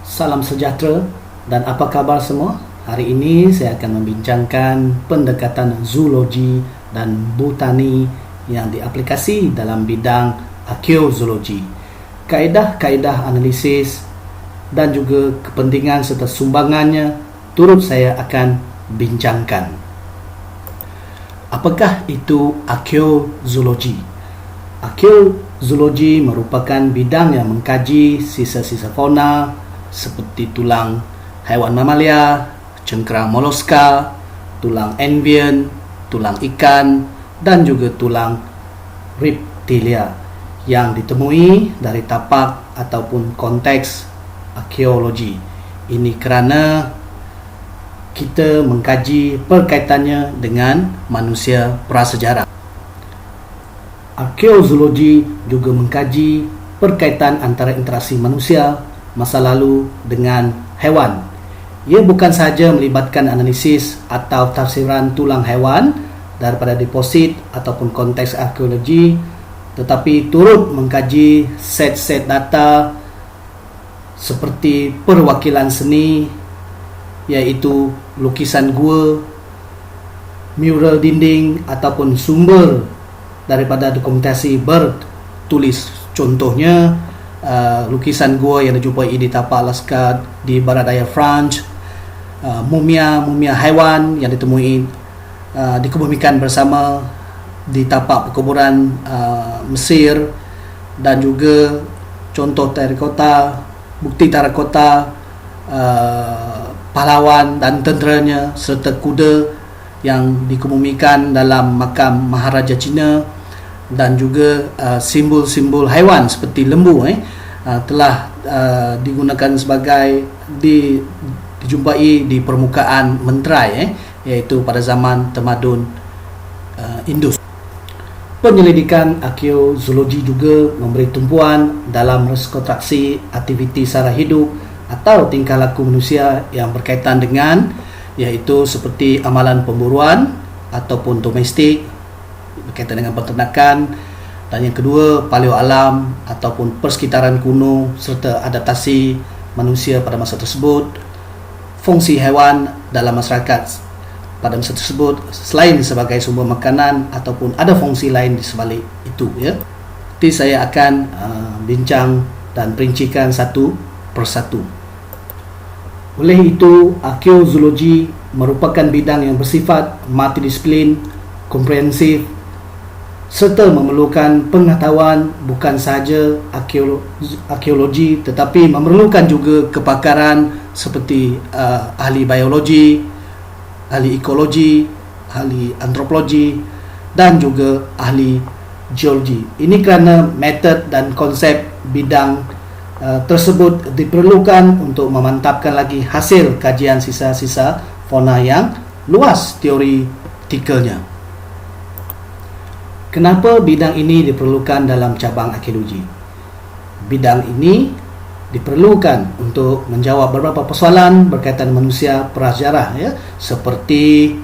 Salam sejahtera dan apa kabar semua? Hari ini saya akan membincangkan pendekatan zoologi dan botani yang diaplikasi dalam bidang arkeozoologi. Kaedah-kaedah analisis dan juga kepentingan serta sumbangannya turut saya akan bincangkan. Apakah itu arkeozoologi? Arkeozoologi merupakan bidang yang mengkaji sisa-sisa fauna seperti tulang haiwan mamalia, cengkerang moluska, tulang amphibian, tulang ikan dan juga tulang reptilia yang ditemui dari tapak ataupun konteks arkeologi. Ini kerana kita mengkaji perkaitannya dengan manusia prasejarah. Arkeozoologi juga mengkaji perkaitan antara interaksi manusia masa lalu dengan hewan. Ia bukan sahaja melibatkan analisis atau tafsiran tulang hewan daripada deposit ataupun konteks arkeologi, tetapi turut mengkaji set-set data seperti perwakilan seni, iaitu lukisan gua, mural dinding ataupun sumber daripada dokumentasi bertulis. Contohnya lukisan gua yang dijumpai di tapak Lascaux di barat daya France, mumia haiwan yang ditemui dikebumikan bersama di tapak perkuburan Mesir, dan juga contoh terakota, bukti terakota pahlawan dan tenteranya serta kuda yang dikebumikan dalam makam Maharaja Cina, dan juga simbol-simbol haiwan seperti lembu telah digunakan sebagai dijumpai di permukaan Mentrai, iaitu pada zaman tamadun Indus. Penyelidikan arkeozoologi juga memberi tumpuan dalam rekonstruksi aktiviti sara hidup atau tingkah laku manusia yang berkaitan dengan, iaitu seperti amalan pemburuan ataupun domestik berkaitan dengan peternakan, dan yang kedua paleo alam ataupun persekitaran kuno serta adaptasi manusia pada masa tersebut, fungsi haiwan dalam masyarakat pada masa tersebut selain sebagai sumber makanan ataupun ada fungsi lain di sebalik itu, Nanti saya akan bincang dan perincikan satu persatu. Oleh itu, arkeozoologi merupakan bidang yang bersifat multidisiplin, komprehensif serta memerlukan pengetahuan bukan sahaja arkeologi tetapi memerlukan juga kepakaran seperti ahli biologi, ahli ekologi, ahli antropologi dan juga ahli geologi. Ini kerana metod dan konsep bidang tersebut diperlukan untuk memantapkan lagi hasil kajian sisa-sisa fauna yang luas teoretikalnya. Kenapa bidang ini diperlukan dalam cabang arkeologi? Bidang ini diperlukan untuk menjawab beberapa persoalan berkaitan manusia prasejarah, seperti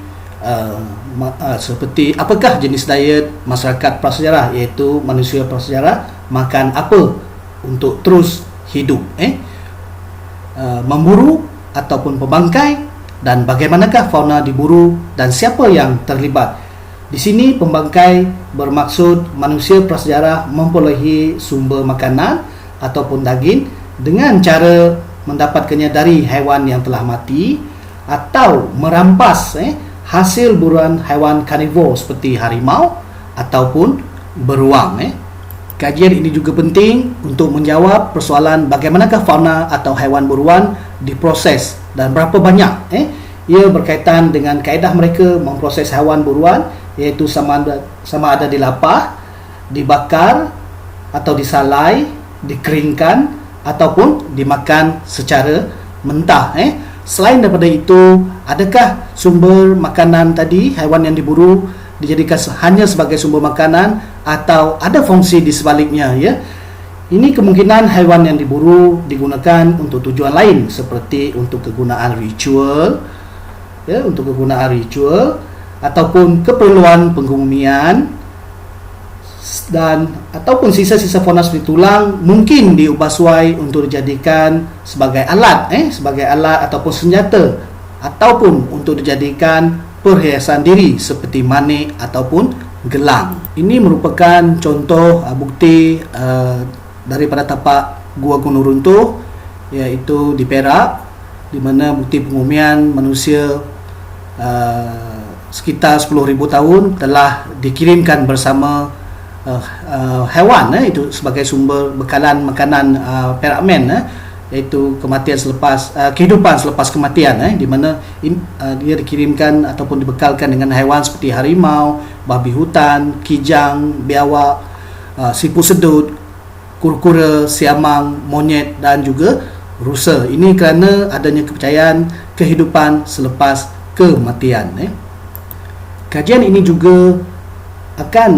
apakah jenis diet masyarakat prasejarah, iaitu manusia prasejarah makan apa untuk terus hidup, memburu ataupun pembangkai, dan bagaimanakah fauna diburu dan siapa yang terlibat. Di sini pembangkai bermaksud manusia prasejarah memperolehi sumber makanan ataupun daging dengan cara mendapatkannya dari haiwan yang telah mati atau merampas hasil buruan haiwan karnivor seperti harimau ataupun beruang. Kajian ini juga penting untuk menjawab persoalan bagaimanakah fauna atau haiwan buruan diproses dan berapa banyak. Ia berkaitan dengan kaedah mereka memproses haiwan buruan, iaitu sama ada dilapah, dibakar atau disalai, dikeringkan ataupun dimakan secara mentah. Selain daripada itu, adakah sumber makanan tadi, haiwan yang diburu, dijadikan hanya sebagai sumber makanan atau ada fungsi di sebaliknya, Ini kemungkinan haiwan yang diburu digunakan untuk tujuan lain seperti untuk kegunaan ritual, ataupun keperluan pengkebumian dan ataupun sisa-sisa fauna seperti tulang mungkin diubah suai untuk dijadikan sebagai alat ataupun senjata, ataupun untuk dijadikan perhiasan diri seperti manik ataupun gelang. Ini merupakan contoh bukti daripada tapak Gua Gunung Runtuh, iaitu di Perak, di mana bukti pengumian manusia sekitar 10,000 tahun telah dikirimkan bersama haiwan, itu sebagai sumber bekalan makanan Perakmen, iaitu kehidupan selepas kematian, di mana dia dikirimkan ataupun dibekalkan dengan haiwan seperti harimau, babi hutan, kijang, biawak, siput sedut, kura-kura, siamang, monyet dan juga rusa. Ini kerana adanya kepercayaan kehidupan selepas kematian. Kajian ini juga akan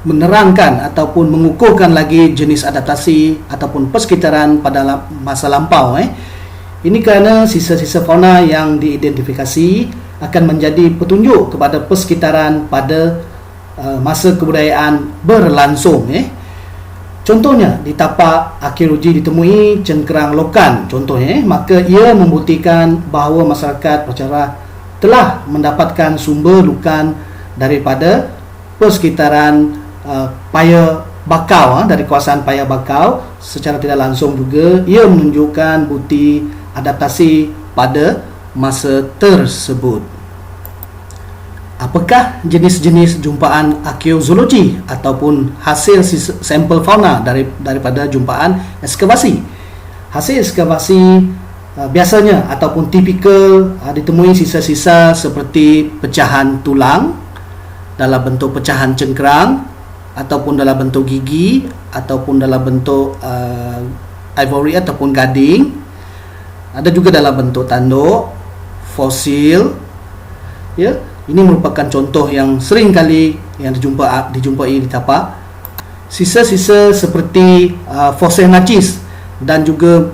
menerangkan ataupun mengukuhkan lagi jenis adaptasi ataupun persekitaran pada masa lampau. Ini kerana sisa-sisa fauna yang diidentifikasi akan menjadi petunjuk kepada persekitaran pada masa kebudayaan berlangsung. Contohnya, di tapak arkeologi ditemui cengkerang lokan contohnya, maka ia membuktikan bahawa masyarakat Pracara telah mendapatkan sumber lukan daripada persekitaran Paya Bakau, dari kawasan Paya Bakau. Secara tidak langsung juga ia menunjukkan bukti adaptasi pada masa tersebut. Apakah jenis-jenis jumpaan arkeozoologi ataupun hasil sampel fauna daripada jumpaan ekskavasi? Hasil ekskavasi biasanya ataupun tipikal ditemui sisa-sisa seperti pecahan tulang dalam bentuk pecahan cengkerang, ataupun dalam bentuk gigi, ataupun dalam bentuk ivory ataupun gading. Ada juga dalam bentuk tanduk, fosil. Ini merupakan contoh yang sering kali yang dijumpai di tapak. Sisa-sisa seperti fosil najis dan juga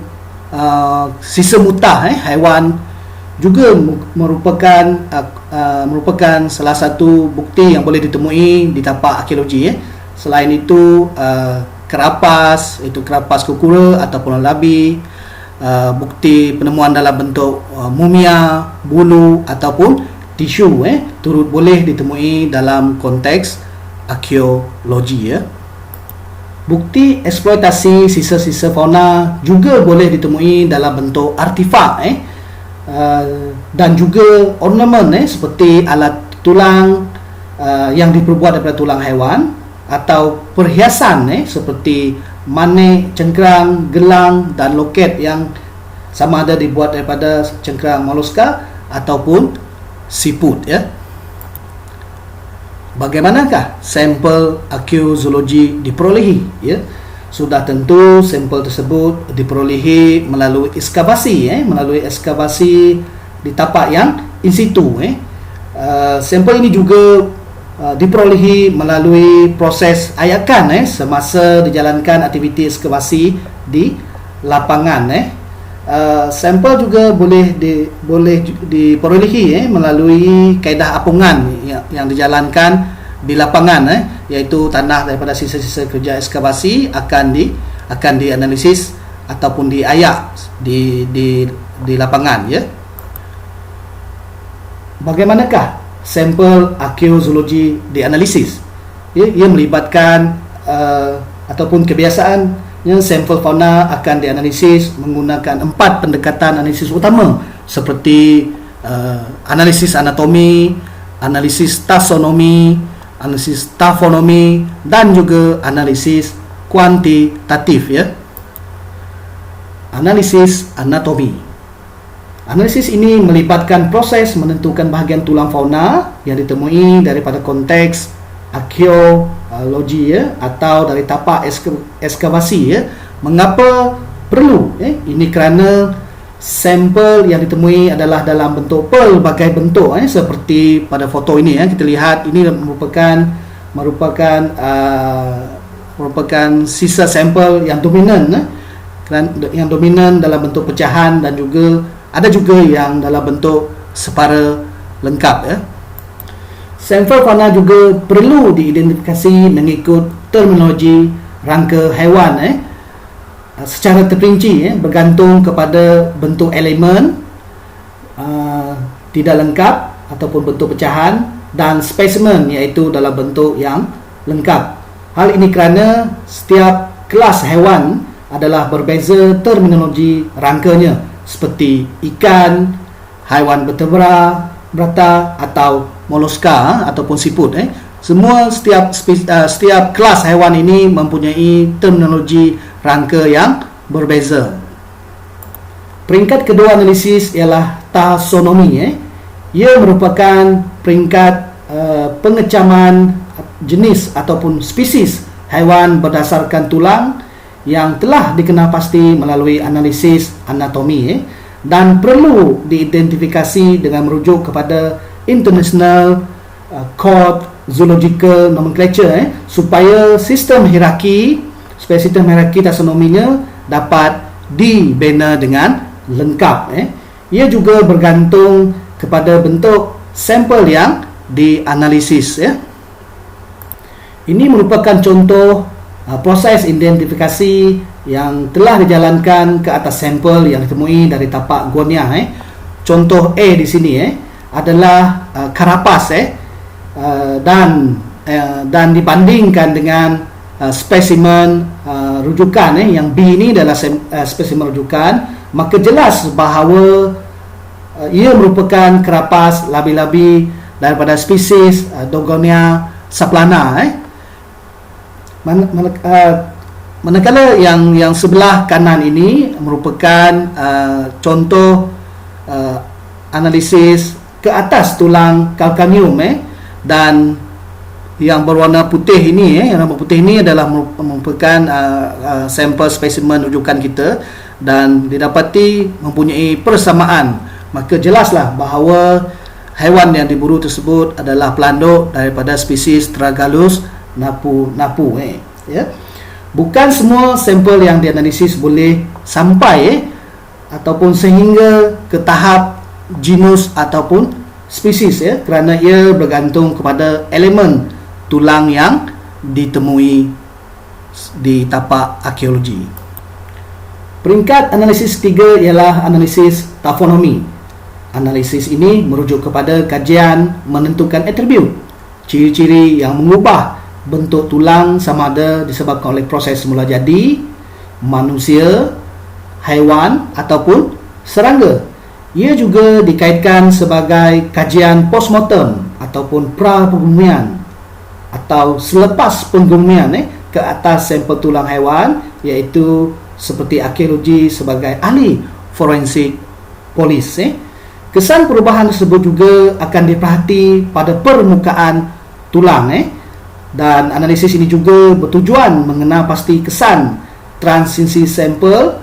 sisa mutah haiwan juga merupakan salah satu bukti yang boleh ditemui di tapak arkeologi. Selain itu, kerapas, itu kerapas kukura ataupun lalabi, bukti penemuan dalam bentuk mumia, bulu ataupun tisu turut boleh ditemui dalam konteks arkeologi. Bukti eksploitasi sisa-sisa fauna juga boleh ditemui dalam bentuk artifak dan juga ornamen seperti alat tulang yang diperbuat daripada tulang haiwan, atau perhiasan seperti manik, cengkerang, gelang dan loket yang sama ada dibuat daripada cengkerang molluska ataupun siput. Bagaimanakah sampel arkeozoologi diperolehi? Sudah tentu sampel tersebut diperolehi melalui ekskavasi, di tapak yang in situ. Sampel ini juga diperolehi melalui proses ayakan semasa dijalankan aktiviti ekskavasi di lapangan. Sampel juga boleh diperolehi melalui kaedah apungan yang dijalankan di lapangan, iaitu tanah daripada sisa-sisa kerja ekskavasi akan dianalisis ataupun diayak di lapangan. Bagaimanakah sampel arkeozoologi dianalisis? Ia melibatkan ataupun kebiasaannya sampel fauna akan dianalisis menggunakan 4 pendekatan analisis utama, seperti analisis anatomi, analisis taksonomi, analisis tafonomi dan juga analisis kuantitatif. Analisis anatomi. Analisis ini melibatkan proses menentukan bahagian tulang fauna yang ditemui daripada konteks arkeologi atau dari tapak ekskavasi. Mengapa perlu? Ini kerana sampel yang ditemui adalah dalam bentuk pelbagai bentuk, seperti pada foto ini. Kita lihat ini merupakan sisa sampel yang dominan, dalam bentuk pecahan, dan juga ada juga yang dalam bentuk separa lengkap. Sampel fauna juga perlu diidentifikasi mengikut terminologi rangka haiwan secara terperinci bergantung kepada bentuk elemen tidak lengkap ataupun bentuk pecahan dan spesimen iaitu dalam bentuk yang lengkap. Hal ini kerana setiap kelas haiwan adalah berbeza terminologi rangkanya seperti ikan, haiwan bertebra, berata atau moluska ataupun siput. Semua setiap kelas haiwan ini mempunyai terminologi rangka yang berbeza. Peringkat kedua analisis ialah taksonomi. Ia merupakan peringkat pengecaman jenis ataupun spesies haiwan berdasarkan tulang yang telah dikenal pasti melalui analisis anatomi dan perlu diidentifikasi dengan merujuk kepada International Code Zoological Nomenclature supaya sistem hierarki taksonominya dapat dibina dengan lengkap. Ia juga bergantung kepada bentuk sampel yang dianalisis. Ini merupakan contoh proses identifikasi yang telah dijalankan ke atas sampel yang ditemui dari tapak guania. Contoh A di sini adalah karapas dan dibandingkan dengan spesimen rujukan yang B ini adalah spesimen rujukan, maka jelas bahawa ia merupakan karapas labi-labi daripada spesies Dogonia saplana. Manakala yang sebelah kanan ini merupakan contoh analisis ke atas tulang kalkanium dan yang berwarna putih ini yang rambut putih ini adalah merupakan sampel spesimen rujukan kita dan didapati mempunyai persamaan. Maka jelaslah bahawa haiwan yang diburu tersebut adalah pelanduk daripada spesies Tragalus napu. Bukan semua sampel yang dianalisis boleh sampai ataupun sehingga ke tahap genus ataupun spesies kerana ia bergantung kepada elemen tulang yang ditemui di tapak arkeologi. Peringkat analisis ketiga ialah analisis tafonomi. Analisis ini merujuk kepada kajian menentukan atribut, ciri-ciri yang mengubah bentuk tulang sama ada disebabkan oleh proses semula jadi, manusia, haiwan ataupun serangga. Ia juga dikaitkan sebagai kajian postmortem ataupun pra-pembumian atau selepas pembumian ke atas sampel tulang haiwan, iaitu seperti arkeologi sebagai ahli forensik polis. Kesan perubahan tersebut juga akan diperhati pada permukaan tulang dan analisis ini juga bertujuan mengenal pasti kesan transisi sampel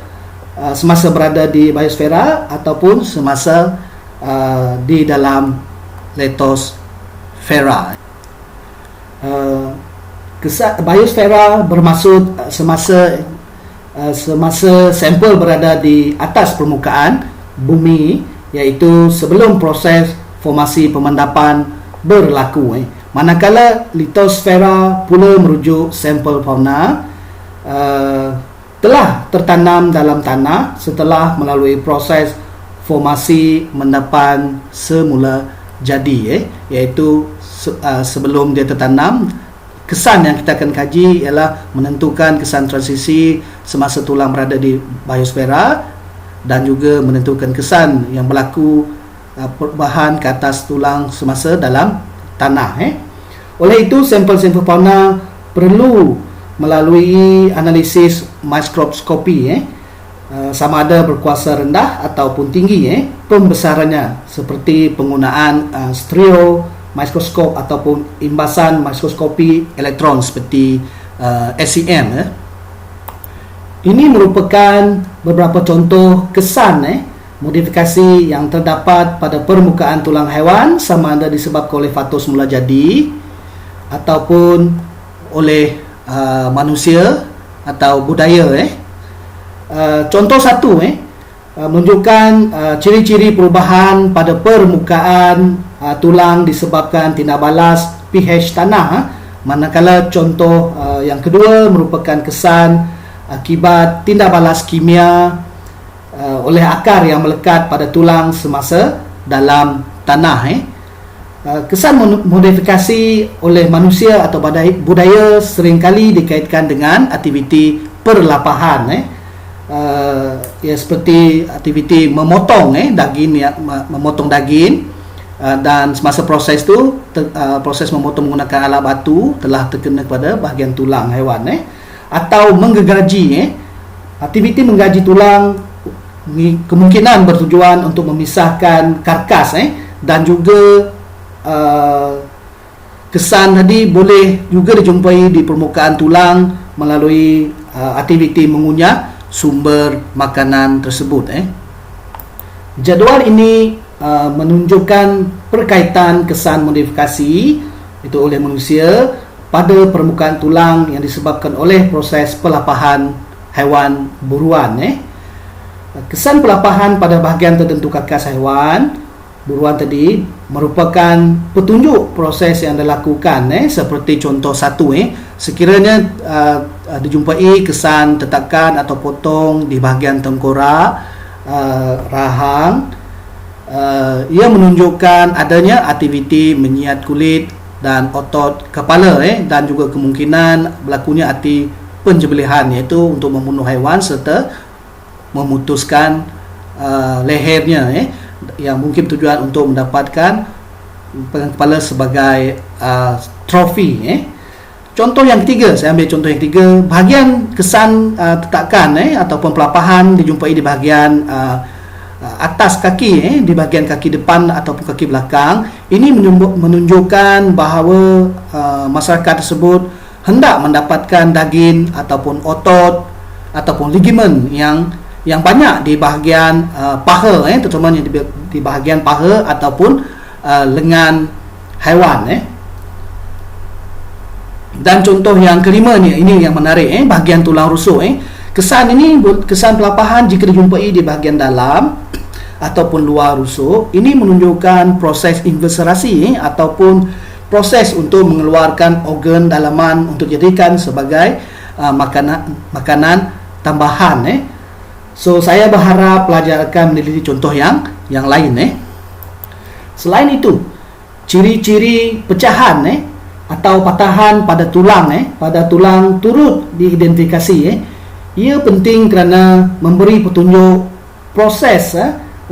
semasa berada di biosfera ataupun semasa di dalam litosfera. Biosfera bermaksud semasa sampel berada di atas permukaan bumi, iaitu sebelum proses formasi pemandapan berlaku. Manakala litosfera pula merujuk sampel fauna telah tertanam dalam tanah setelah melalui proses formasi mendapan semula jadi, iaitu sebelum dia tertanam. Kesan yang kita akan kaji ialah menentukan kesan transisi semasa tulang berada di biosfera dan juga menentukan kesan yang berlaku perubahan ke atas tulang semasa dalam tanah. Oleh itu, sampel-sampel fauna perlu melalui analisis mikroskopi sama ada berkuasa rendah ataupun tinggi pembesarannya, seperti penggunaan stereo mikroskop ataupun imbasan mikroskopi elektron seperti SEM. Ini merupakan beberapa contoh kesan modifikasi yang terdapat pada permukaan tulang haiwan sama ada disebabkan oleh faktor semula jadi ataupun oleh manusia atau budaya. Contoh satu menunjukkan ciri-ciri perubahan pada permukaan tulang disebabkan tindak balas pH tanah. Manakala contoh yang kedua merupakan kesan akibat tindak balas kimia oleh akar yang melekat pada tulang semasa dalam tanah. Kesan modifikasi oleh manusia atau budaya seringkali dikaitkan dengan aktiviti perlapahan, seperti aktiviti memotong memotong daging, dan semasa proses tu proses memotong menggunakan alat batu telah terkena kepada bahagian tulang haiwan, atau menggergaji. Aktiviti menggaji tulang kemungkinan bertujuan untuk memisahkan karkas, dan juga kesan tadi boleh juga dijumpai di permukaan tulang melalui aktiviti mengunyah sumber makanan tersebut. Jadual ini menunjukkan perkaitan kesan modifikasi itu oleh manusia pada permukaan tulang yang disebabkan oleh proses pelapahan haiwan buruan. Kesan pelapahan pada bahagian tertentu karkas haiwan buruan tadi merupakan petunjuk proses yang dilakukan, seperti contoh satu, sekiranya dijumpai kesan tetakan atau potong di bahagian tengkorak, rahang, ia menunjukkan adanya aktiviti menyiat kulit dan otot kepala, dan juga kemungkinan berlakunya akti penjebelihan, iaitu untuk membunuh haiwan serta memutuskan lehernya, yang mungkin tujuan untuk mendapatkan kepala sebagai trofi. Contoh yang ketiga, saya ambil contoh yang ketiga, bahagian kesan tetakan ataupun pelapahan dijumpai di bahagian atas kaki, di bahagian kaki depan ataupun kaki belakang. Ini menunjukkan bahawa masyarakat tersebut hendak mendapatkan daging ataupun otot ataupun ligamen yang banyak di bahagian paha, terutamanya di bahagian paha ataupun lengan haiwan. Dan contoh yang kelima ni, ini yang menarik, bahagian tulang rusuk. Kesan pelapahan jika dijumpai di bahagian dalam ataupun luar rusuk, ini menunjukkan proses inviscerasi, ataupun proses untuk mengeluarkan organ dalaman untuk dijadikan sebagai makanan tambahan. So saya berharap pelajar akan meneliti contoh yang lain. Selain itu, ciri-ciri pecahan atau patahan pada tulang turut diidentifikasi. Ia penting kerana memberi petunjuk proses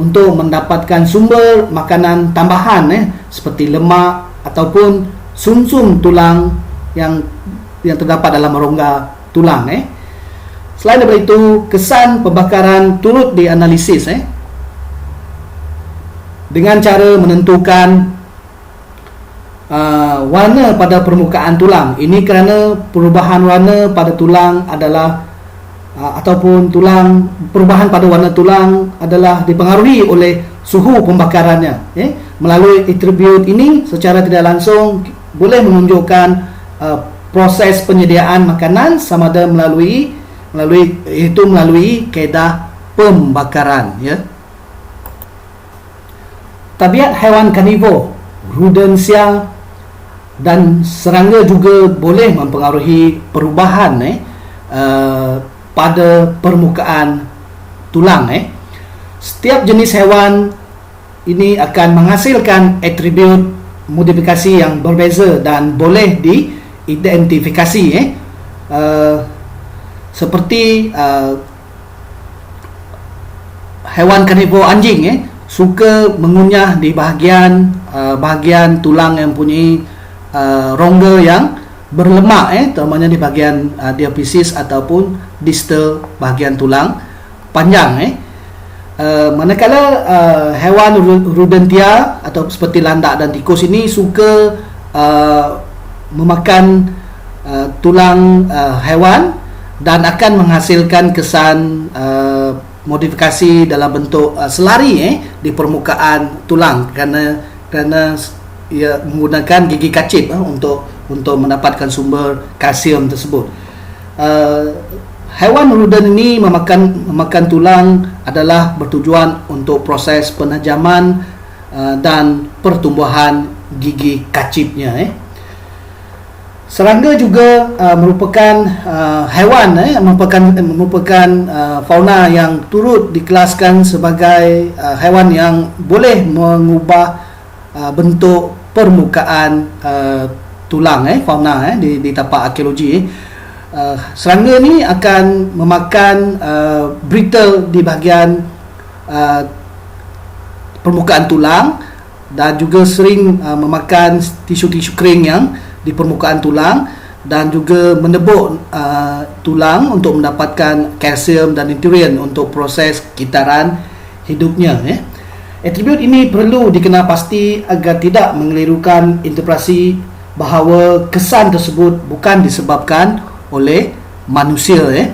untuk mendapatkan sumber makanan tambahan, seperti lemak ataupun sumsum tulang yang terdapat dalam rongga tulang. Selain daripada itu, kesan pembakaran turut dianalisis dengan cara menentukan warna pada permukaan tulang. Ini kerana perubahan warna pada tulang adalah ataupun perubahan pada warna tulang adalah dipengaruhi oleh suhu pembakarannya. Melalui atribut ini secara tidak langsung boleh menunjukkan proses penyediaan makanan sama ada melalui kaedah pembakaran. Tabiat haiwan karnivor, rudensia dan serangga juga boleh mempengaruhi perubahan pada permukaan tulang. Setiap jenis haiwan ini akan menghasilkan atribut modifikasi yang berbeza dan boleh diidentifikasi. Seperti haiwan karnivor anjing, suka mengunyah di bahagian tulang yang mempunyai rongga yang berlemak, terutamanya di bahagian diaphysis ataupun distal bahagian tulang panjang. Manakala haiwan rudentia atau seperti landak dan tikus ini suka memakan tulang haiwan dan akan menghasilkan kesan modifikasi dalam bentuk selari di permukaan tulang kerana ia menggunakan gigi kacip untuk mendapatkan sumber kalsium tersebut. Haiwan ruden ini memakan tulang adalah bertujuan untuk proses penajaman dan pertumbuhan gigi kacipnya. Serangga juga merupakan haiwan, merupakan fauna yang turut dikelaskan sebagai haiwan yang boleh mengubah bentuk permukaan tulang fauna di tapak arkeologi. Serangga ni akan memakan brittle di bahagian permukaan tulang dan juga sering memakan tisu-tisu kering yang di permukaan tulang dan juga menebuk tulang untuk mendapatkan kalsium dan nutrien untuk proses kitaran hidupnya. Atribut ini perlu dikenal pasti agar tidak mengelirukan interpretasi bahawa kesan tersebut bukan disebabkan oleh manusia.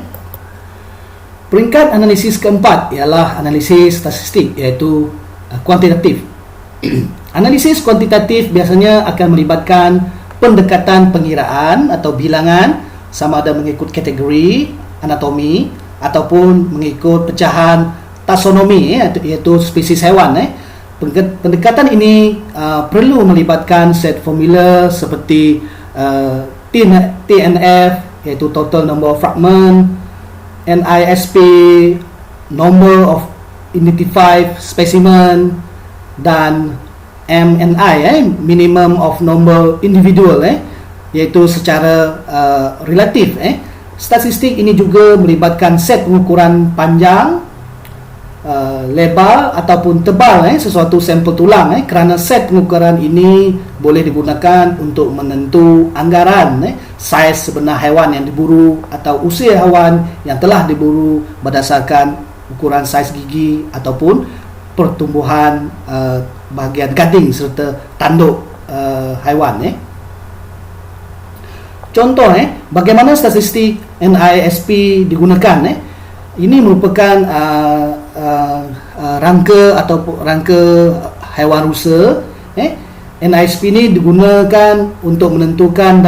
Peringkat analisis keempat ialah analisis statistik, iaitu kuantitatif. Analisis kuantitatif biasanya akan melibatkan pendekatan pengiraan atau bilangan, sama ada mengikut kategori anatomi ataupun mengikut pecahan taksonomi, iaitu spesies haiwan. Pendekatan ini perlu melibatkan set formula seperti TNF, iaitu total number of fragment, NISP, number of identified specimen, dan MNI, minimum of number individual, iaitu secara relatif. Statistik ini juga melibatkan set pengukuran panjang, lebar ataupun tebal sesuatu sampel tulang, kerana set pengukuran ini boleh digunakan untuk menentu anggaran saiz sebenar haiwan yang diburu atau usia haiwan yang telah diburu berdasarkan ukuran saiz gigi ataupun pertumbuhan bahagian gading serta tanduk haiwan. Contoh, bagaimana statistik NISP digunakan. Ini merupakan rangka atau rangka haiwan rusa. NISP ini digunakan untuk menentukan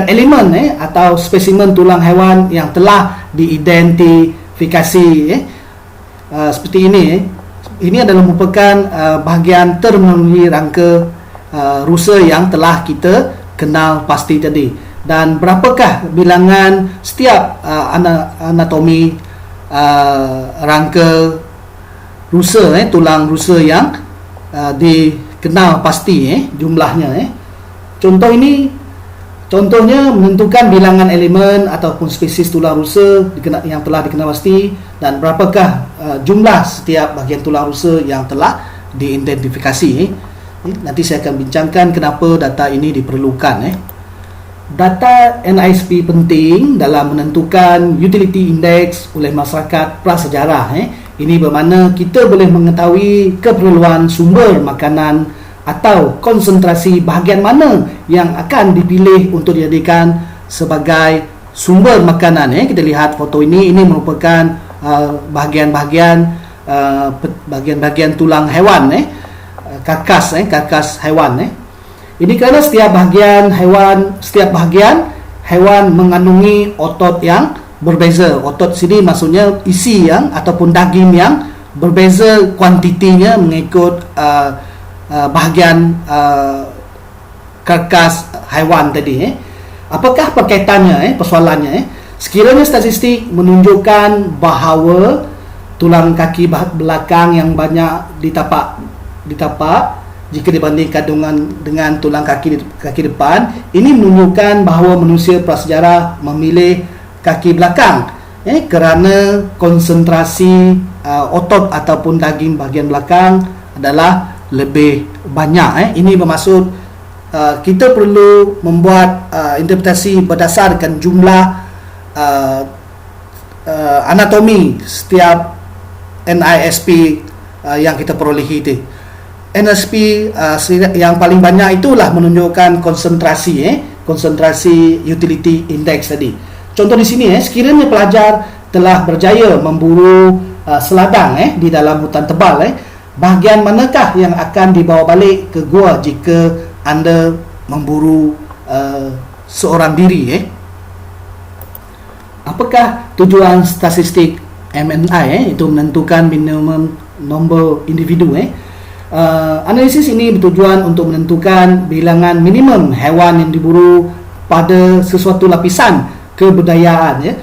elemen atau spesimen tulang haiwan yang telah diidentifikasi. Seperti ini. Ini adalah merupakan bahagian terminologi rangka rusa yang telah kita kenal pasti tadi. Dan berapakah bilangan setiap anatomi rangka rusa, tulang rusa yang dikenal pasti jumlahnya. Contohnya menentukan bilangan elemen ataupun spesies tulang rusa yang telah dikenal pasti, dan berapakah jumlah setiap bahagian tulang rusa yang telah diidentifikasi. Nanti saya akan bincangkan kenapa data ini diperlukan. Data NISP penting dalam menentukan utility index oleh masyarakat prasejarah. Ini bermakna kita boleh mengetahui keperluan sumber makanan atau konsentrasi bahagian mana yang akan dipilih untuk dijadikan sebagai sumber makanan. Kita lihat foto ini merupakan bahagian tulang haiwan, karkas haiwan. Ini kerana setiap bahagian haiwan mengandungi otot yang berbeza. Otot sini maksudnya isi ataupun daging yang berbeza kuantitinya mengikut bahagian karkas haiwan tadi. Apakah perkaitannya, persoalannya? Sekiranya statistik menunjukkan bahawa tulang kaki belakang yang banyak ditapak jika dibandingkan dengan tulang kaki depan, ini menunjukkan bahawa manusia prasejarah memilih kaki belakang kerana konsentrasi otot ataupun daging bahagian belakang adalah lebih banyak. Ini bermaksud kita perlu membuat interpretasi berdasarkan jumlah anatomi setiap NISP yang kita perolehi itu. NISP yang paling banyak itulah menunjukkan konsentrasi utility index tadi. Contoh di sini, sekiranya pelajar telah berjaya memburu seladang di dalam hutan tebal, bahagian manakah yang akan dibawa balik ke gua jika anda memburu seorang diri? Apakah tujuan statistik MNI itu menentukan minimum number individu? Analisis ini bertujuan untuk menentukan bilangan minimum haiwan yang diburu pada sesuatu lapisan kebudayaan. Ya.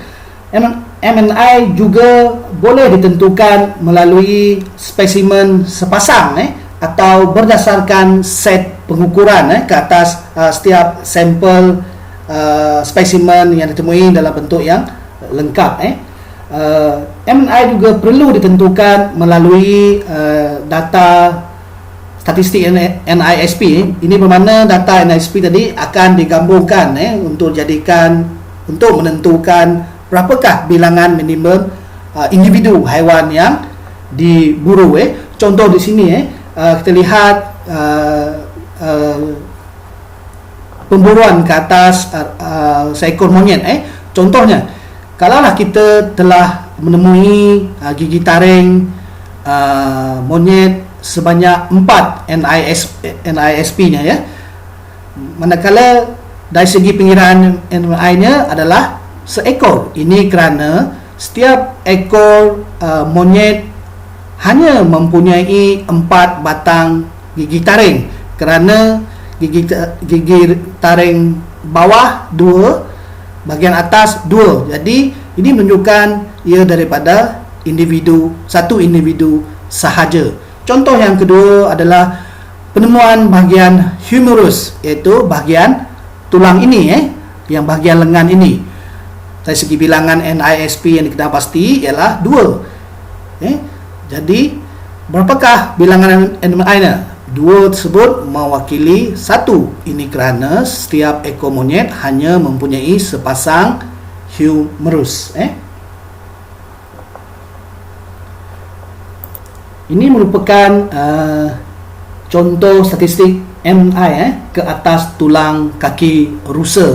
MNI juga boleh ditentukan melalui spesimen sepasang atau berdasarkan set pengukuran ke atas setiap sampel spesimen yang ditemui dalam bentuk yang lengkap. MNI juga perlu ditentukan melalui data statistik NISP. Ini bermakna data NISP tadi akan digabungkan untuk menentukan berapakah bilangan minimum individu haiwan yang diburu. Contoh di sini kita lihat pemburuan ke atas seekor monyet. Contohnya, kalaulah kita telah menemui gigi taring monyet sebanyak 4 NISP-nya, ya. Manakala dari segi pengiraan NI-nya adalah seekor. Ini kerana setiap ekor monyet hanya mempunyai 4 batang gigi taring, kerana gigi taring bawah 2, bahagian atas 2. Jadi ini menunjukkan ia daripada satu individu sahaja. Contoh yang kedua adalah penemuan bahagian humerus, iaitu bahagian tulang ini, yang bahagian lengan ini. Dari segi bilangan NISP yang dikenal pasti ialah 2. Jadi berapakah bilangan NI-nya? 2 tersebut mewakili 1. Ini kerana setiap ekor monyet hanya mempunyai sepasang humerus. Ini merupakan contoh statistik MI ke atas tulang kaki rusa.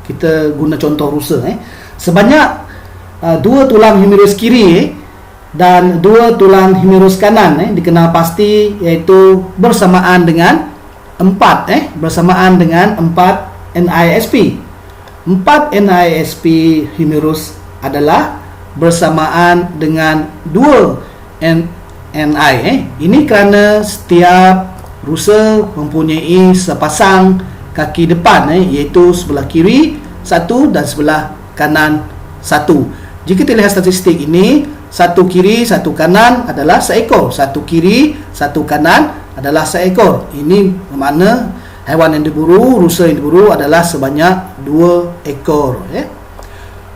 Kita guna contoh rusa. Sebanyak 2 tulang humerus kiri dan 2 tulang humerus kanan dikenal pasti, iaitu bersamaan dengan 4 NISP. 4 NISP humerus adalah bersamaan dengan 2 NI. Ini kerana setiap rusa mempunyai sepasang kaki depan, iaitu sebelah kiri 1 dan sebelah kanan 1. Jika kita lihat statistik ini, 1 kiri 1 kanan adalah seekor, 1 kiri 1 kanan adalah seekor. Ini bermakna haiwan yang diburu, rusa yang diburu adalah sebanyak 2 ekor.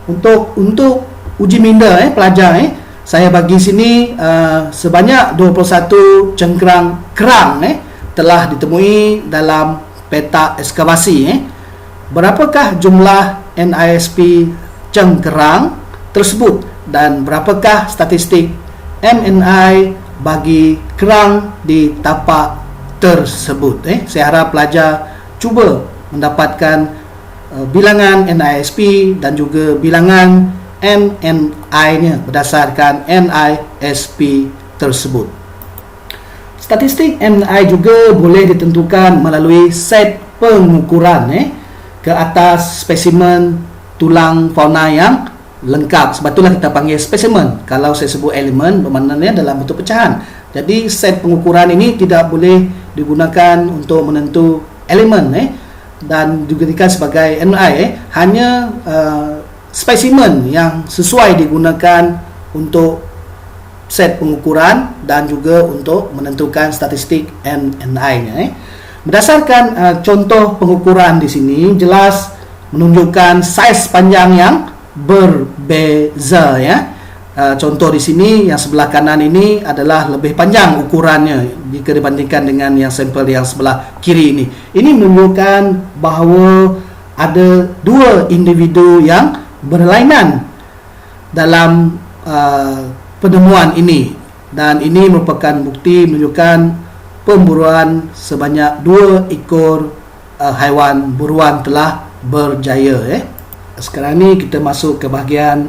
Untuk uji minda pelajar, saya bagi sini sebanyak 21 cengkerang kerang telah ditemui dalam petak ekskavasi. Berapakah jumlah NISP cengkerang tersebut dan berapakah statistik MNI bagi kerang di tapak tersebut? Saya harap pelajar cuba mendapatkan bilangan NISP dan juga bilangan MNI-nya berdasarkan NISP tersebut. Statistik MNI juga boleh ditentukan melalui set pengukuran ke atas spesimen tulang fauna yang lengkap. Sebab itulah kita panggil spesimen. Kalau saya sebut elemen, bermaknanya dalam bentuk pecahan. Jadi set pengukuran ini tidak boleh digunakan untuk menentu elemen dan juga dikatakan sebagai MNI. Hanya spesimen yang sesuai digunakan untuk set pengukuran dan juga untuk menentukan statistik MNI-nya. Berdasarkan contoh pengukuran di sini jelas menunjukkan saiz panjang yang berbeza. Contoh di sini yang sebelah kanan ini adalah lebih panjang ukurannya jika dibandingkan dengan yang sampel yang sebelah kiri ini. Ini menunjukkan bahawa ada 2 individu yang berlainan dalam penemuan ini, dan ini merupakan bukti menunjukkan pemburuan sebanyak 2 ekor haiwan buruan telah berjaya. Sekarang ni kita masuk ke bahagian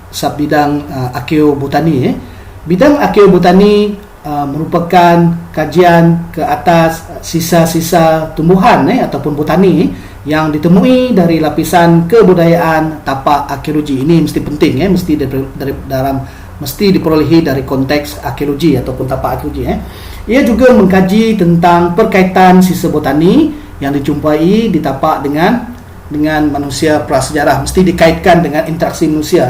subbidang arkeobotani. Bidang arkeobotani merupakan kajian ke atas sisa-sisa tumbuhan ataupun botani yang ditemui dari lapisan kebudayaan tapak arkeologi. Ini mesti penting, mesti dari dalam mesti diperolehi dari konteks arkeologi ataupun tapak arkeologi. Ia juga mengkaji tentang perkaitan sisa botani yang dijumpai di tapak dengan manusia prasejarah, mesti dikaitkan dengan interaksi manusia.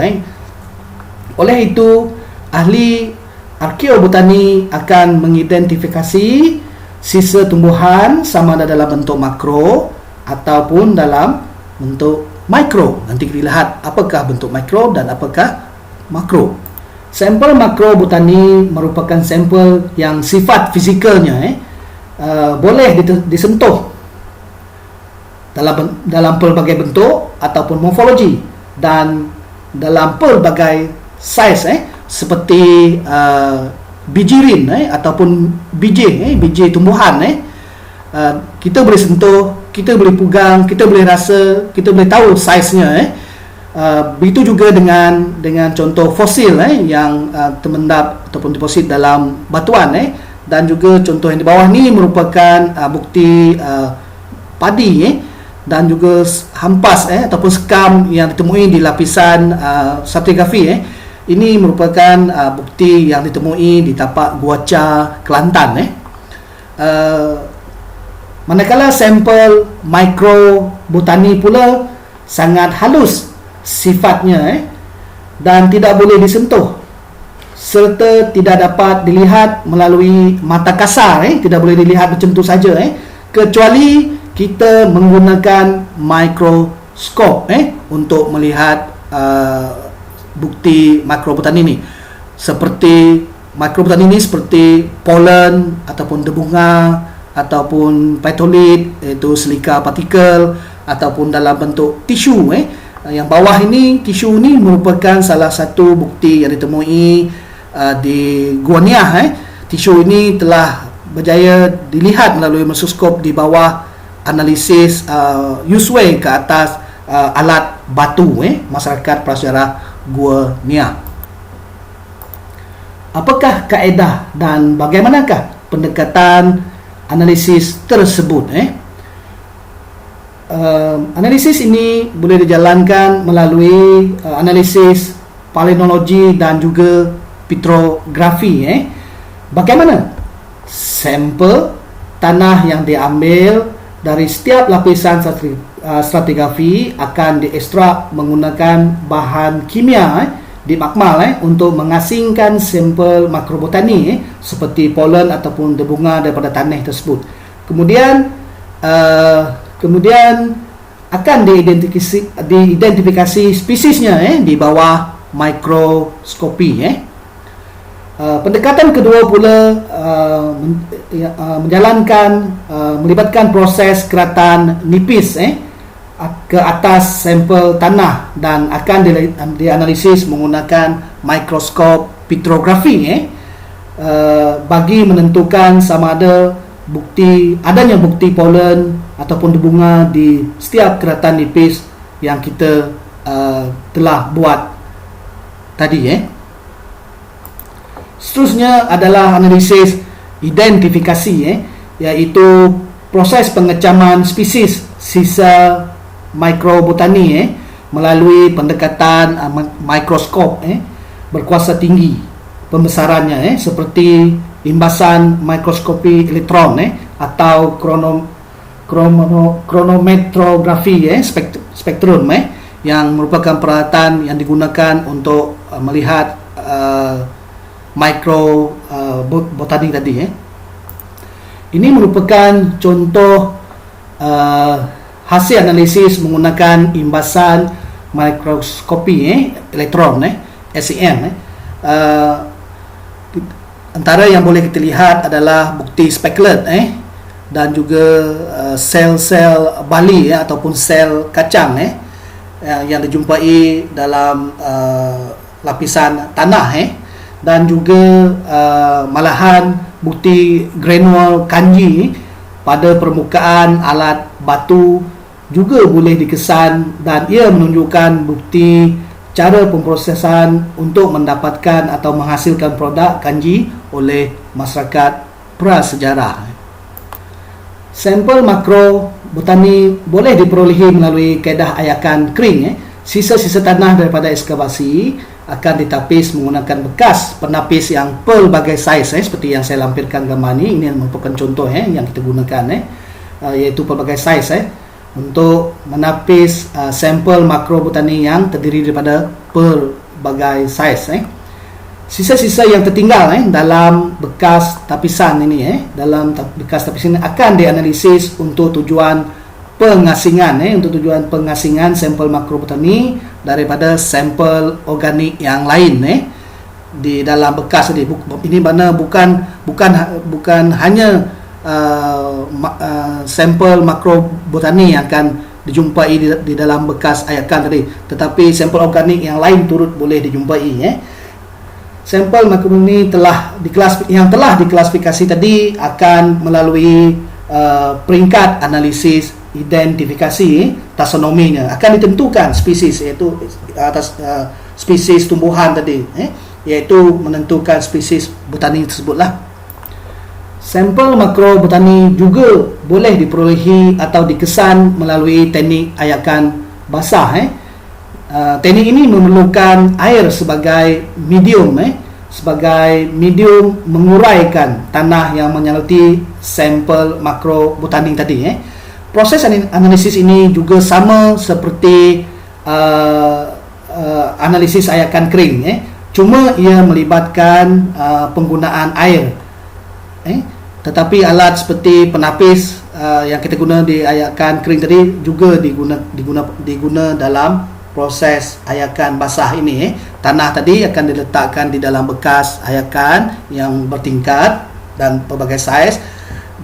Oleh itu, ahli arkeobotani akan mengidentifikasi sisa tumbuhan sama ada dalam bentuk makro ataupun dalam bentuk mikro. Nanti kita lihat apakah bentuk mikro dan apakah makro. Sampel makro botani merupakan sampel yang sifat fizikalnya boleh disentuh dalam pelbagai bentuk ataupun morfologi dan dalam pelbagai saiz seperti bijirin ataupun biji tumbuhan. Kita boleh sentuh, kita boleh pegang, kita boleh rasa, kita boleh tahu saiznya. Begitu juga dengan contoh fosil yang termendap ataupun deposit dalam batuan, dan juga contoh yang di bawah ni merupakan bukti padi dan juga hampas ataupun sekam yang ditemui di lapisan stratigrafi. Ini merupakan bukti yang ditemui di tapak Guaca, Kelantan. Manakala sampel mikrobotani pula sangat halus sifatnya dan tidak boleh disentuh serta tidak dapat dilihat melalui mata kasar, tidak boleh dilihat macam tu saja, kecuali kita menggunakan mikroskop untuk melihat bukti mikrobotani ini. Seperti mikrobotani ini seperti polen ataupun debunga ataupun petolit, iaitu silika partikel, ataupun dalam bentuk tisu. Yang bawah ini, tisu ini merupakan salah satu bukti yang ditemui di Gua Niah. Tisu ini telah berjaya dilihat melalui mikroskop di bawah analisis Usway ke atas alat batu masyarakat prasejarah Gua Niah. Apakah kaedah dan bagaimanakah pendekatan analisis tersebut? Analisis ini boleh dijalankan melalui analisis paleontologi dan juga petrografi. Bagaimana? Sampel tanah yang diambil dari setiap lapisan stratigrafi akan diekstrak menggunakan bahan kimia di makmal untuk mengasingkan sampel makrobotani seperti polen ataupun debunga daripada tanah tersebut. Kemudian akan diidentifikasi spesiesnya di bawah mikroskopi. Pendekatan kedua pula melibatkan proses keratan nipis ke atas sampel tanah dan akan dianalisis menggunakan mikroskop petrografi bagi menentukan sama ada adanya bukti polen ataupun debunga di setiap keratan nipis yang kita telah buat tadi. Seterusnya adalah analisis identifikasi, iaitu proses pengecaman spesies sisa mikrobotani melalui pendekatan mikroskop berkuasa tinggi pembesarannya, seperti imbasan mikroskopi elektron atau kronometrografi spektrum yang merupakan peralatan yang digunakan untuk melihat mikrobotani tadi. Ini merupakan contoh hasil analisis menggunakan imbasan mikroskopi elektron SEM. Antara yang boleh kita lihat adalah bukti spekulat dan juga sel-sel bali ataupun sel kacang yang dijumpai dalam lapisan tanah, dan juga malahan bukti granul kanji pada permukaan alat batu juga boleh dikesan, dan ia menunjukkan bukti cara pemprosesan untuk mendapatkan atau menghasilkan produk kanji oleh masyarakat prasejarah. Sampel makrobotani boleh diperolehi melalui kaedah ayakan kering sisa-sisa tanah daripada ekskavasi akan ditapis menggunakan bekas penapis yang pelbagai saiz seperti yang saya lampirkan gambar ni. Ini merupakan contoh yang kita gunakan iaitu pelbagai saiz untuk menapis sampel makrobotani yang terdiri daripada pelbagai saiz. Sisa-sisa yang tertinggal dalam bekas tapisan ini dalam bekas tapisan ini akan dianalisis untuk tujuan pengasingan untuk tujuan pengasingan sampel makrobotani daripada sampel organik yang lain di dalam bekas tadi. Ini mana bukan hanya sampel makrobotani yang akan dijumpai di dalam bekas ayakan tadi, tetapi sampel organik yang lain turut boleh dijumpai. Sampel makrobotani yang telah diklasifikasi tadi akan melalui peringkat analisis identifikasi taksonominya, akan ditentukan spesies, iaitu atas spesies tumbuhan tadi, iaitu menentukan spesies botani tersebutlah. Sampel makrobotani juga boleh diperolehi atau dikesan melalui teknik ayakan basah. Teknik ini memerlukan air sebagai medium menguraikan tanah yang menyertai sampel makrobotani tadi. Proses analisis ini juga sama seperti analisis ayakan kering, cuma ia melibatkan penggunaan air. Tetapi alat seperti penapis yang kita guna di ayakan kering tadi juga diguna dalam proses ayakan basah ini. Tanah tadi akan diletakkan di dalam bekas ayakan yang bertingkat dan pelbagai saiz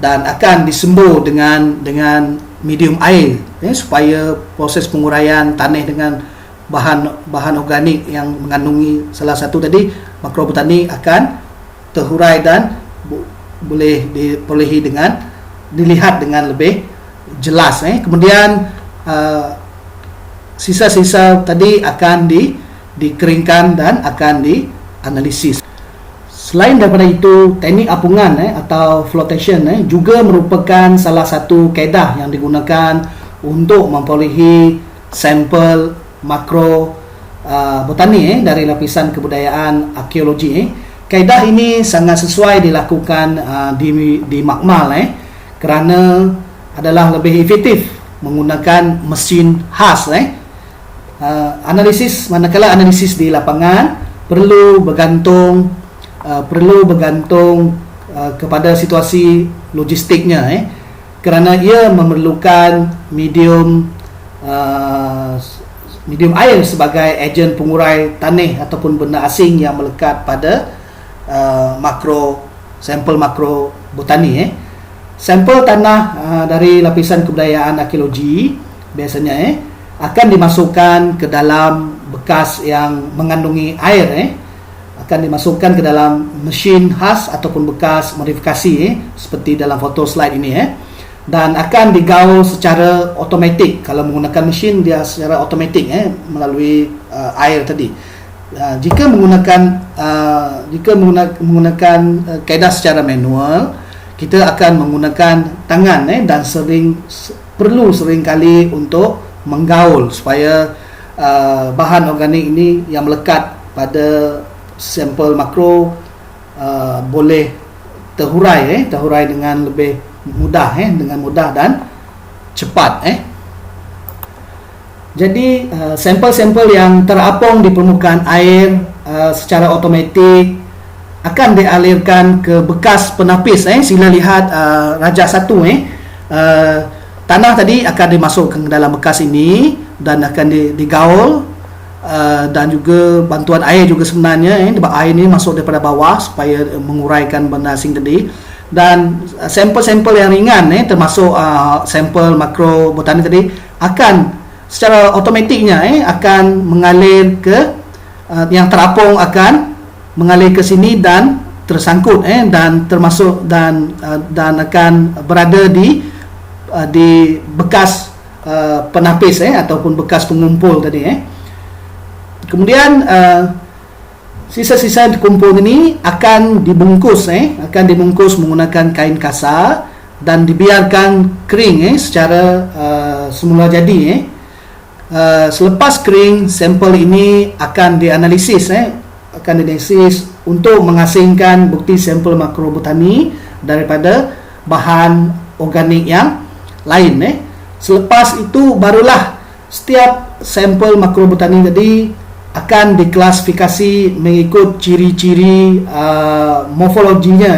dan akan disembur dengan medium air supaya proses penguraian tanah dengan bahan organik yang mengandungi salah satu tadi makrobotani akan terhurai dan boleh diperolehi dilihat dengan lebih jelas. Kemudian sisa-sisa tadi akan dikeringkan dan akan dianalisis. Selain daripada itu, teknik apungan atau flotation juga merupakan salah satu kaedah yang digunakan untuk memperolehi sampel makro botani dari lapisan kebudayaan arkeologi. Kaedah ini sangat sesuai dilakukan di makmal kerana adalah lebih efektif menggunakan mesin khas. Manakala analisis di lapangan perlu bergantung kepada situasi logistiknya, kerana ia memerlukan medium air sebagai ejen pengurai tanah ataupun benda asing yang melekat pada sampel makro botani. Sampel tanah dari lapisan kebudayaan arkeologi biasanya akan dimasukkan ke dalam bekas yang mengandungi air, akan dimasukkan ke dalam mesin khas ataupun bekas modifikasi seperti dalam foto slide ini, dan akan digaul secara automatik. Kalau menggunakan mesin, dia secara automatik melalui air tadi. Jika menggunakan kaedah secara manual, kita akan menggunakan tangan dan perlu seringkali untuk menggaul supaya bahan organik ini yang melekat pada sampel makro boleh terhurai dengan lebih mudah, dan cepat. Jadi sampel-sampel yang terapung di permukaan air secara automatik akan dialirkan ke bekas penapis. Sila lihat rajah 1. Tanah tadi akan dimasukkan ke dalam bekas ini dan akan digaul, dan juga bantuan air juga sebenarnya. Air ini masuk daripada bawah supaya menguraikan benda asing tadi. Dan sampel-sampel yang ringan termasuk sampel makro botani tadi akan secara automatiknya akan mengalir ke yang terapung, akan mengalir ke sini dan tersangkut dan termasuk dan akan berada di bekas penapis ataupun bekas pengumpul tadi. Kemudian sisa-sisa dikumpul ini akan dibungkus menggunakan kain kasar dan dibiarkan kering secara semula jadi. Selepas kering, sampel ini akan dianalisis untuk mengasingkan bukti sampel makrobotani daripada bahan organik yang lain. Selepas itu barulah setiap sampel makrobotani tadi akan diklasifikasi mengikut ciri-ciri morfologinya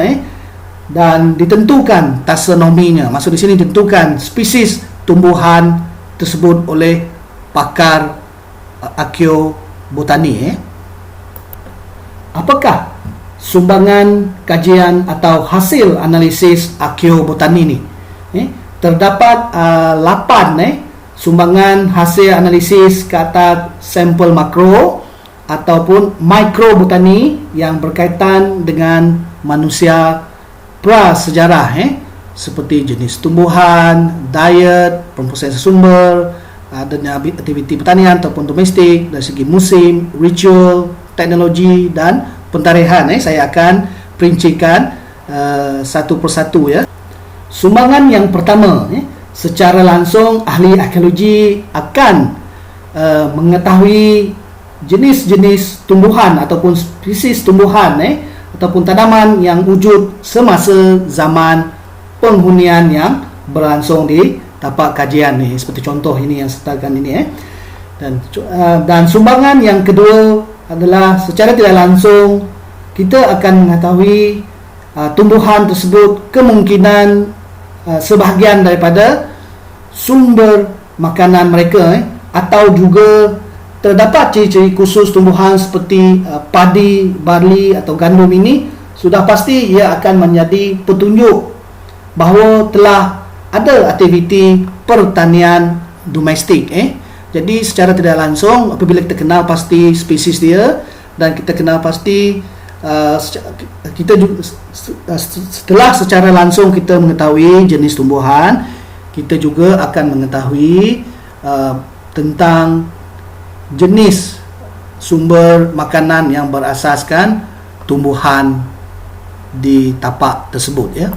dan ditentukan taksonominya. Maksud di sini ditentukan spesies tumbuhan tersebut oleh pakar arkeobotani. Apakah sumbangan kajian atau hasil analisis arkeobotani ini? Terdapat 8 sumbangan hasil analisis ke atas sampel makro ataupun mikrobotani yang berkaitan dengan manusia prasejarah, seperti jenis tumbuhan, diet, pemprosesan sumber, adanya aktiviti pertanian ataupun domestik, dari segi musim, ritual, teknologi dan pentarihan. Saya akan perincikan satu persatu ya. Sumbangan yang pertama, secara langsung ahli arkeologi akan mengetahui jenis-jenis tumbuhan ataupun spesies tumbuhan ataupun tanaman yang wujud semasa zaman penghunian yang berlangsung di tapak kajian ni, seperti contoh ini yang sertakan ini. Dan sumbangan yang kedua adalah secara tidak langsung kita akan mengetahui tumbuhan tersebut kemungkinan sebahagian daripada sumber makanan mereka, atau juga terdapat ciri-ciri khusus tumbuhan seperti padi, barley atau gandum ini, sudah pasti ia akan menjadi petunjuk bahawa telah ada aktiviti pertanian domestik. Jadi secara tidak langsung apabila kita kenal pasti spesies dia dan kita kenal pasti kita juga, setelah secara langsung kita mengetahui jenis tumbuhan, kita juga akan mengetahui tentang jenis sumber makanan yang berasaskan tumbuhan di tapak tersebut ya.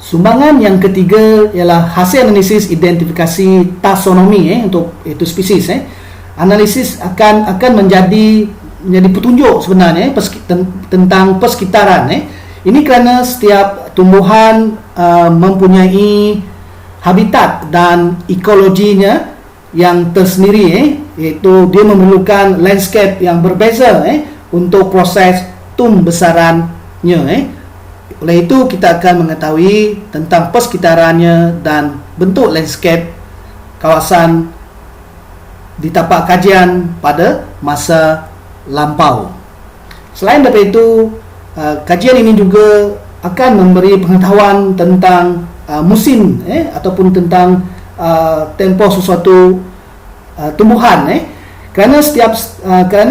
Sumbangan yang ketiga ialah hasil analisis identifikasi taksonomi untuk itu spesies. Analisis akan menjadi petunjuk sebenarnya tentang persekitaran. Ini kerana setiap tumbuhan mempunyai habitat dan ekologinya yang tersendiri, iaitu dia memerlukan landscape yang berbeza untuk proses tumbesarannya. Oleh itu kita akan mengetahui tentang persekitarannya dan bentuk landscape kawasan di tapak kajian pada masa lampau. Selain daripada itu, kajian ini juga akan memberi pengetahuan tentang musim ataupun tentang tempoh sesuatu tumbuhan. Kerana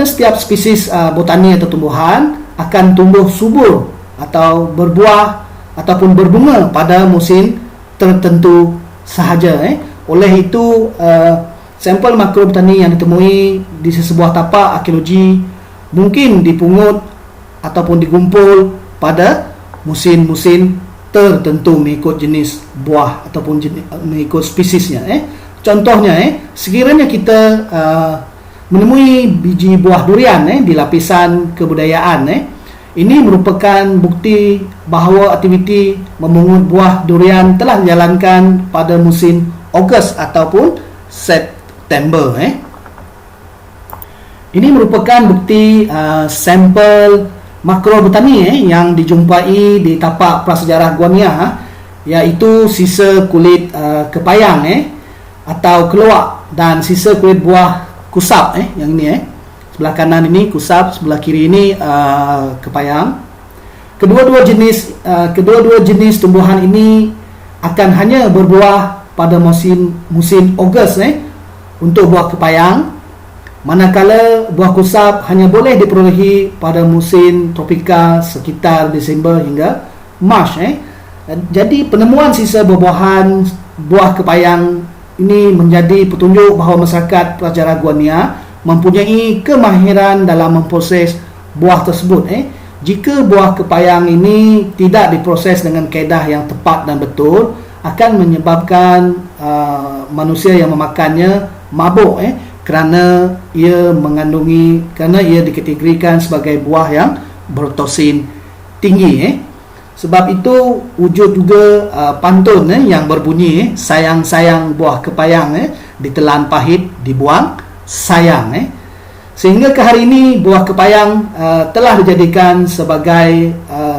setiap spesies botani atau tumbuhan akan tumbuh subur atau berbuah ataupun berbunga pada musim tertentu sahaja. Oleh itu sampel makrobotani yang ditemui di sebuah tapak arkeologi mungkin dipungut ataupun dikumpul pada musim-musim tertentu mengikut jenis buah ataupun mengikut spesiesnya. Contohnya, sekiranya kita menemui biji buah durian di lapisan kebudayaan, ini merupakan bukti bahawa aktiviti memungut buah durian telah dijalankan pada musim Ogos ataupun September. Ini merupakan bukti sampel makrobotani yang dijumpai di tapak prasejarah Guania, iaitu sisa kulit kepayang atau keluak dan sisa kulit buah kusap. Yang ini sebelah kanan ini kusap, sebelah kiri ini kepayang. Kedua-dua jenis tumbuhan ini akan hanya berbuah pada musim Ogos untuk buah kepayang, manakala buah kusap hanya boleh diperolehi pada musim tropika sekitar Disember hingga Mac. Jadi penemuan sisa buah-buahan buah kepayang ini menjadi petunjuk bahawa masyarakat prasejarah Guania mempunyai kemahiran dalam memproses buah tersebut. Jika buah kepayang ini tidak diproses dengan kaedah yang tepat dan betul, akan menyebabkan manusia yang memakannya mabuk, kerana ia dikategorikan sebagai buah yang bertosin tinggi. Sebab itu wujud juga pantun yang berbunyi, sayang-sayang buah kepayang, ditelan pahit dibuang sayang. Sehingga ke hari ini buah kepayang telah dijadikan sebagai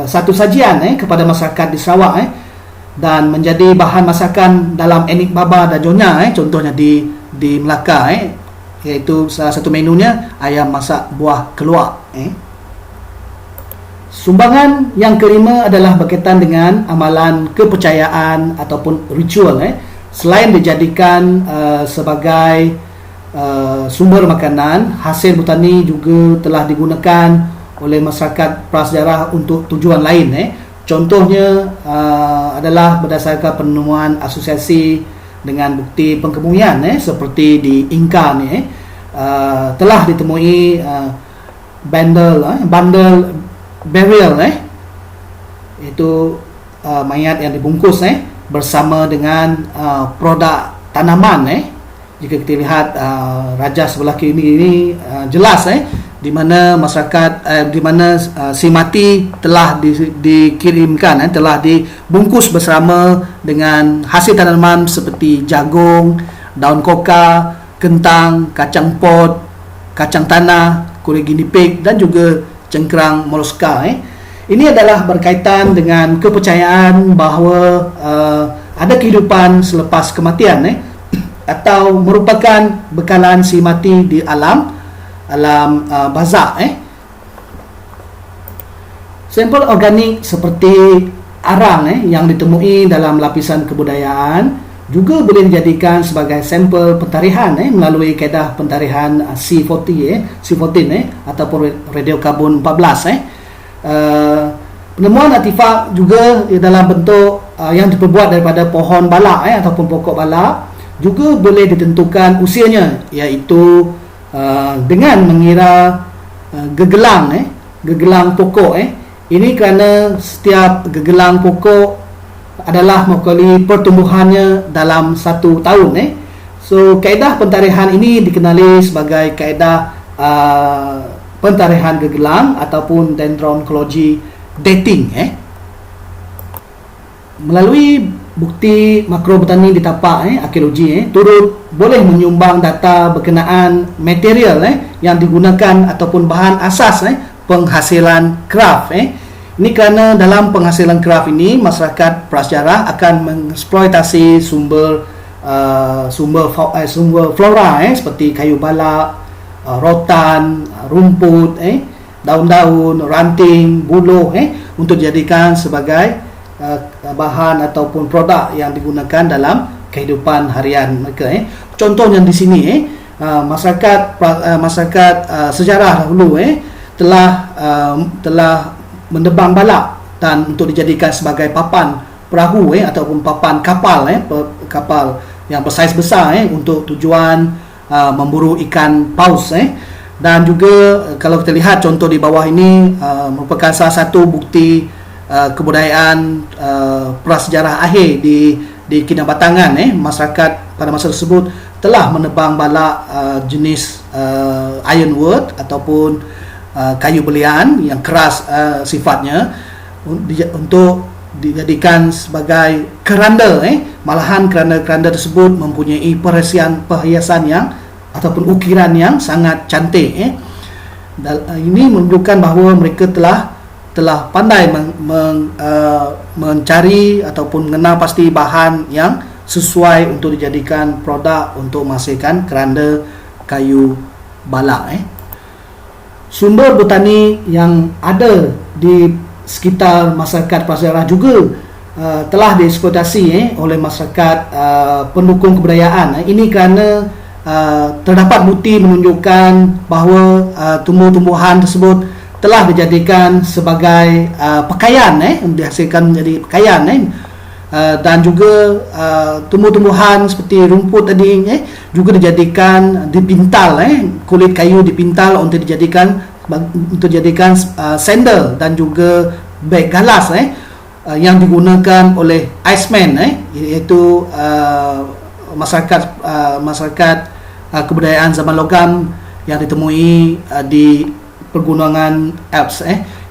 satu sajian kepada masyarakat di Sarawak, dan menjadi bahan masakan dalam etnik Baba dan Nyonya, contohnya di Melaka, iaitu salah satu menunya ayam masak buah keluak. Sumbangan yang kelima adalah berkaitan dengan amalan kepercayaan ataupun ritual. Selain dijadikan sebagai sumber makanan, hasil botani juga telah digunakan oleh masyarakat prasejarah untuk tujuan lain. Contohnya adalah berdasarkan penemuan asosiasi dengan bukti pengkebumian, seperti di Inca ni, telah ditemui bundle burial, iaitu mayat yang dibungkus bersama dengan produk tanaman. Jika kita lihat raja sebelah kiri ini jelas di mana masyarakat di mana si mati telah dikirimkan, telah dibungkus bersama dengan hasil tanaman seperti jagung, daun koka, kentang, kacang pot, kacang tanah, kulit guinea pig dan juga cengkerang moluska. Ini adalah berkaitan dengan kepercayaan bahawa ada kehidupan selepas kematian, atau merupakan bekalan si mati di alam barzakh. Sampel organik seperti arang yang ditemui dalam lapisan kebudayaan juga boleh dijadikan sebagai sampel pentarihan melalui kaedah pentarihan C14 ataupun radiokarbon 14. Penemuan artifak juga dalam bentuk yang diperbuat daripada pohon balak ataupun pokok balak juga boleh ditentukan usianya, iaitu dengan mengira gegelang pokok. Ini kerana setiap gegelang pokok adalah mewakili pertumbuhannya dalam 1 tahun. So kaedah pentarihan ini dikenali sebagai kaedah pentarihan gegelang ataupun dendrochronology dating. Melalui bukti makrobotani di tapak arkeologi turut boleh menyumbang data berkenaan material yang digunakan ataupun bahan asas penghasilan kraft. Ini kerana dalam penghasilan kraft ini masyarakat prasejarah akan mengeksploitasi sumber flora seperti kayu balak, rotan, rumput, daun-daun, ranting, buluh untuk dijadikan sebagai bahan ataupun produk yang digunakan dalam kehidupan harian mereka. Contohnya di sini masyarakat sejarah dahulu telah mendebang balak dan untuk dijadikan sebagai papan perahu ataupun papan kapal kapal yang bersaiz besar untuk tujuan memburu ikan paus. Dan juga kalau kita lihat contoh di bawah ini merupakan salah satu bukti kebudayaan prasejarah akhir di Kinabatangan. Masyarakat pada masa tersebut telah menebang balak jenis ironwood ataupun kayu belian yang keras sifatnya untuk dijadikan sebagai keranda. Malahan keranda-keranda tersebut mempunyai perhiasan yang ataupun ukiran yang sangat cantik. Ini menunjukkan bahawa mereka telah pandai mencari ataupun mengenal pasti bahan yang sesuai untuk dijadikan produk untuk menghasilkan keranda kayu balak. Sumber botani yang ada di sekitar masyarakat prasejarah juga telah dieksploitasi oleh masyarakat pendukung kebudayaan. Ini kerana terdapat bukti menunjukkan bahawa tumbuh-tumbuhan tersebut telah dijadikan sebagai pakaian, dihasilkan menjadi pakaian, dan juga tumbuh-tumbuhan seperti rumput tadi juga dijadikan dipintal, kulit kayu dipintal untuk dijadikan sandal dan juga beg galas yang digunakan oleh Iceman, iaitu masyarakat kebudayaan zaman logam yang ditemui di pergunungan Alps,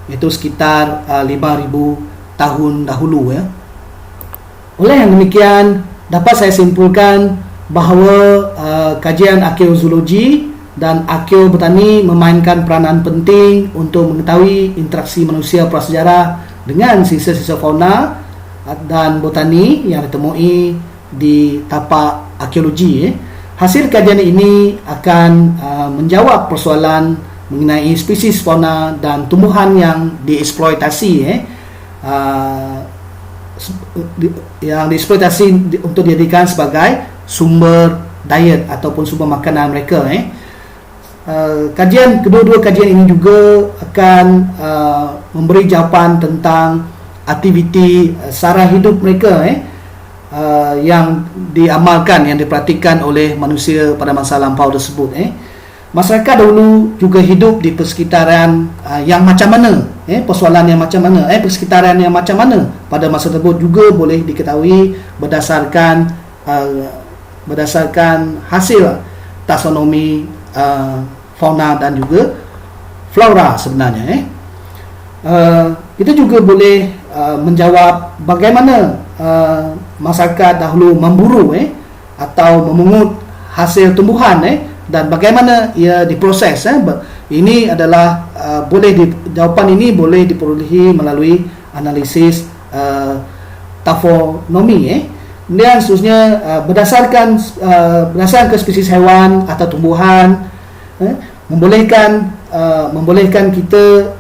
iaitu sekitar 5,000 tahun dahulu, ya. Oleh yang demikian, dapat saya simpulkan bahawa kajian arkeozoologi dan arkeobotani memainkan peranan penting untuk mengetahui interaksi manusia prasejarah dengan sisa-sisa fauna dan botani yang ditemui di tapak arkeologi. Hasil kajian ini akan menjawab persoalan mengenai spesies fauna dan tumbuhan yang dieksploitasi, yang dieksploitasi untuk dijadikan sebagai sumber diet ataupun sumber makanan mereka. Kedua-dua kajian ini juga akan memberi jawapan tentang aktiviti sara hidup mereka, yang diamalkan, yang diperhatikan oleh manusia pada masa lampau tersebut. Masyarakat dahulu juga hidup di persekitaran yang macam mana, persoalan yang macam mana, persekitaran yang macam mana pada masa tersebut juga boleh diketahui berdasarkan hasil taksonomi fauna dan juga flora sebenarnya. Itu juga boleh menjawab bagaimana masyarakat dahulu memburu atau memungut hasil tumbuhan, dan bagaimana ia diproses. Ini adalah jawapan ini boleh diperolehi melalui analisis tafonomi. Kemudian seterusnya berdasarkan ke spesies haiwan atau tumbuhan, membolehkan kita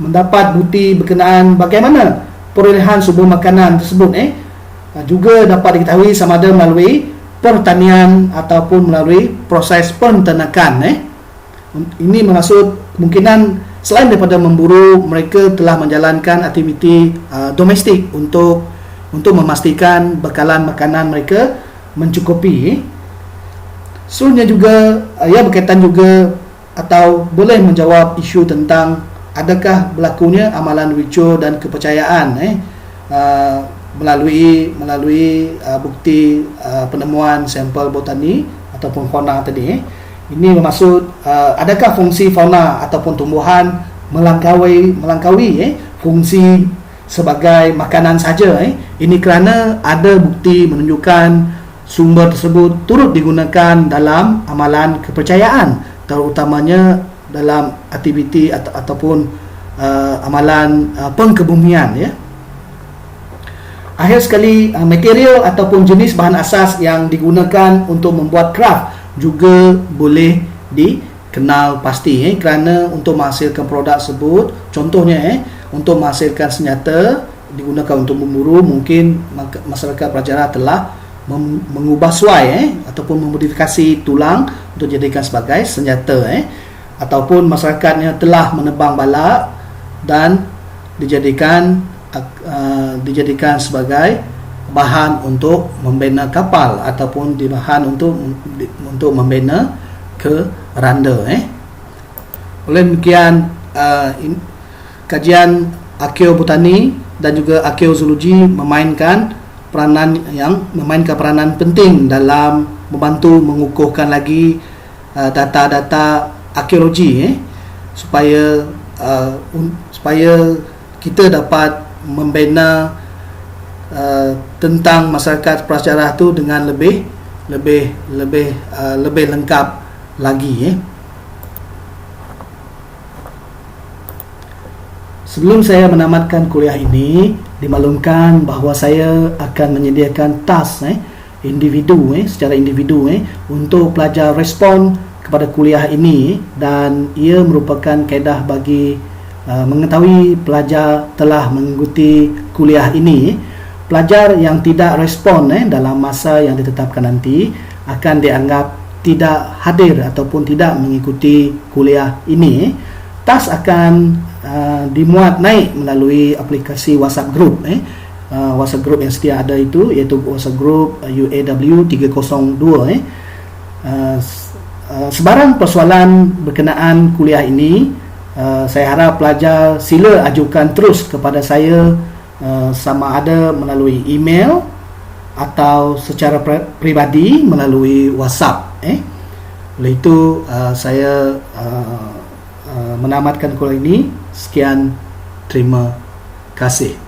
mendapat bukti berkenaan bagaimana perolehan sumber makanan tersebut. Juga dapat diketahui sama ada melalui pertanian ataupun melalui proses penternakan. Ini maksud kemungkinan selain daripada memburu, mereka telah menjalankan aktiviti domestik untuk memastikan bekalan makanan mereka mencukupi. Seterusnya juga ia berkaitan juga atau boleh menjawab isu tentang adakah berlakunya amalan wicur dan kepercayaan melalui bukti penemuan sampel botani ataupun fauna tadi. Ini bermaksud adakah fungsi fauna ataupun tumbuhan melangkaui fungsi sebagai makanan saja. Ini kerana ada bukti menunjukkan sumber tersebut turut digunakan dalam amalan kepercayaan, terutamanya dalam aktiviti ataupun amalan pengkebumian, ya. Akhir sekali, material ataupun jenis bahan asas yang digunakan untuk membuat craft juga boleh dikenal pasti, kerana untuk menghasilkan produk tersebut, contohnya untuk menghasilkan senjata digunakan untuk memburu, mungkin masyarakat prasejarah telah mengubah suai ataupun memodifikasi tulang untuk dijadikan sebagai senjata, ataupun masyarakatnya telah menebang balak dan dijadikan sebagai bahan untuk membina kapal ataupun bahan untuk membina keranda. Oleh demikian, kajian arkeobotani dan juga arkeozoologi memainkan peranan penting dalam membantu mengukuhkan lagi data-data arkeologi, supaya kita dapat membina tentang masyarakat prasejarah tu dengan lebih lengkap lagi. Sebelum saya menamatkan kuliah ini, dimaklumkan bahawa saya akan menyediakan task secara individu untuk pelajar respon kepada kuliah ini, dan ia merupakan kaedah bagi mengetahui pelajar telah mengikuti kuliah ini. Pelajar yang tidak respon dalam masa yang ditetapkan nanti akan dianggap tidak hadir ataupun tidak mengikuti kuliah ini. Tas akan dimuat naik melalui aplikasi WhatsApp Group. WhatsApp Group yang sedia ada itu, iaitu WhatsApp Group UAW 302. Sebarang persoalan berkenaan kuliah ini, saya harap pelajar sila ajukan terus kepada saya, sama ada melalui email atau secara peribadi melalui WhatsApp. Oleh itu saya menamatkan kuliah ini. Sekian, terima kasih.